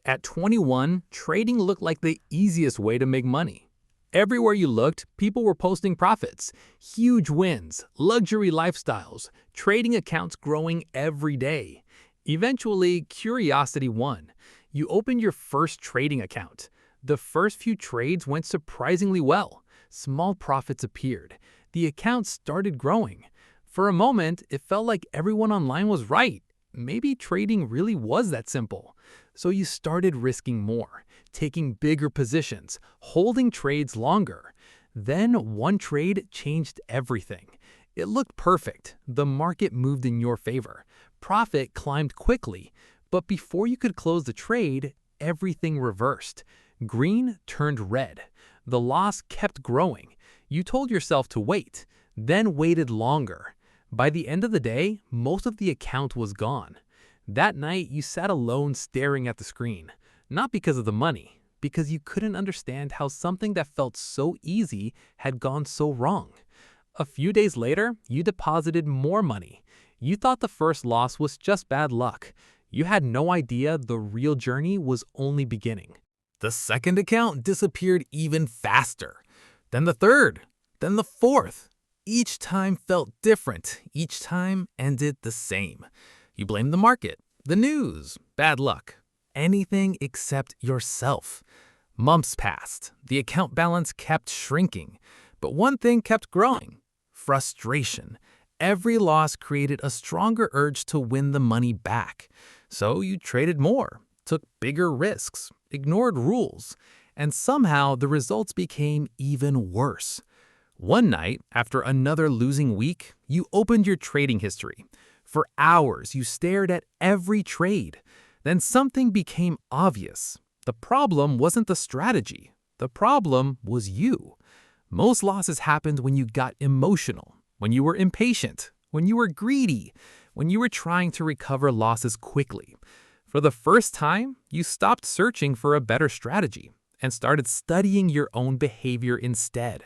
At 21, trading looked like the easiest way to make money. Everywhere you looked, people were posting profits, huge wins, luxury lifestyles, trading accounts growing every day. Eventually, curiosity won. You opened your first trading account. The first few trades went surprisingly well. Small profits appeared. The account started growing. For a moment, it felt like everyone online was right. Maybe trading really was that simple. So you started risking more, taking bigger positions, holding trades longer. Then one trade changed everything. It looked perfect. The market moved in your favor. Profit climbed quickly. But before you could close the trade, everything reversed. Green turned red. The loss kept growing. You told yourself to wait, then waited longer. By the end of the day, most of the account was gone. That night, you sat alone staring at the screen. Not because of the money, because you couldn't understand how something that felt so easy had gone so wrong. A few days later, you deposited more money. You thought the first loss was just bad luck. You had no idea the real journey was only beginning. The second account disappeared even faster. Then the third, then the fourth. Each time felt different. Each time ended the same. You blamed the market, the news, bad luck, anything except yourself. Months passed. The account balance kept shrinking. But one thing kept growing: frustration. Every loss created a stronger urge to win the money back. So you traded more, took bigger risks, ignored rules, and somehow the results became even worse. One night, after another losing week, you opened your trading history. For hours, you stared at every trade. Then something became obvious. The problem wasn't the strategy. The problem was you. Most losses happened when you got emotional, when you were impatient, when you were greedy, when you were trying to recover losses quickly. For the first time, you stopped searching for a better strategy and started studying your own behavior instead.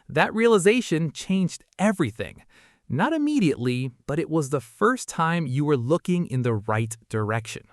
That realization changed everything. Not immediately, but it was the first time you were looking in the right direction.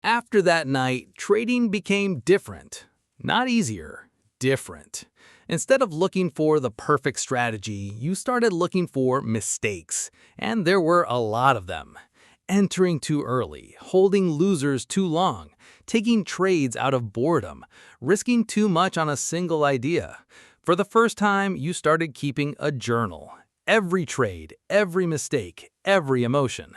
After that night, trading became different. Not easier, different. Instead of looking for the perfect strategy, you started looking for mistakes, and there were a lot of them. Entering too early, holding losers too long, taking trades out of boredom, risking too much on a single idea. For the first time, you started keeping a journal. Every trade, every mistake, every emotion.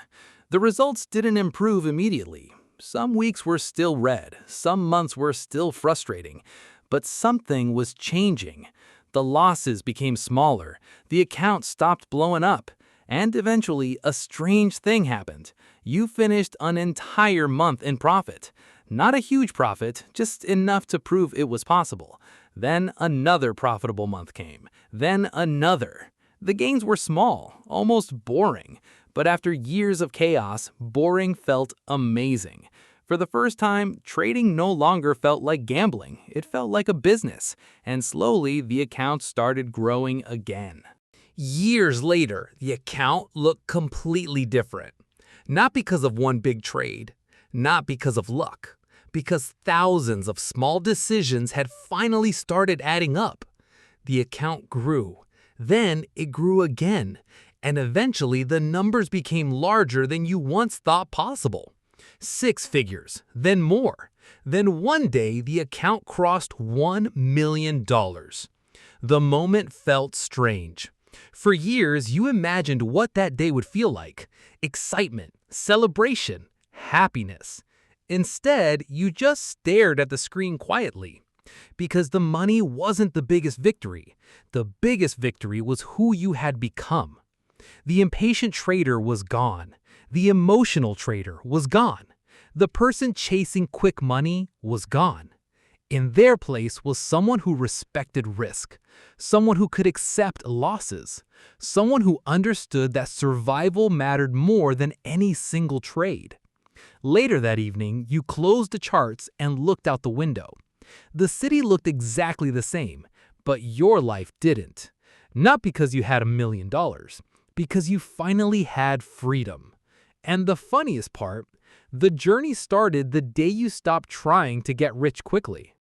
The results didn't improve immediately. Some weeks were still red, some months were still frustrating, but something was changing. The losses became smaller, the account stopped blowing up, and eventually a strange thing happened. You finished an entire month in profit. Not a huge profit, just enough to prove it was possible. Then another profitable month came, then another. The gains were small, almost boring, but after years of chaos, boring felt amazing. For the first time, trading no longer felt like gambling, it felt like a business, and slowly the account started growing again. Years later, the account looked completely different. Not because of one big trade, not because of luck, because thousands of small decisions had finally started adding up. The account grew. Then it grew again, and eventually the numbers became larger than you once thought possible. 6 figures, then more. Then one day the account crossed $1 million. The moment felt strange. For years you imagined what that day would feel like: excitement, celebration, happiness. Instead, you just stared at the screen quietly. Because the money wasn't the biggest victory. The biggest victory was who you had become. The impatient trader was gone. The emotional trader was gone. The person chasing quick money was gone. In their place was someone who respected risk, someone who could accept losses, someone who understood that survival mattered more than any single trade. Later that evening, you closed the charts and looked out the window. The city looked exactly the same, but your life didn't. Not because you had $1 million, because you finally had freedom. And the funniest part, The journey started the day you stopped trying to get rich quickly.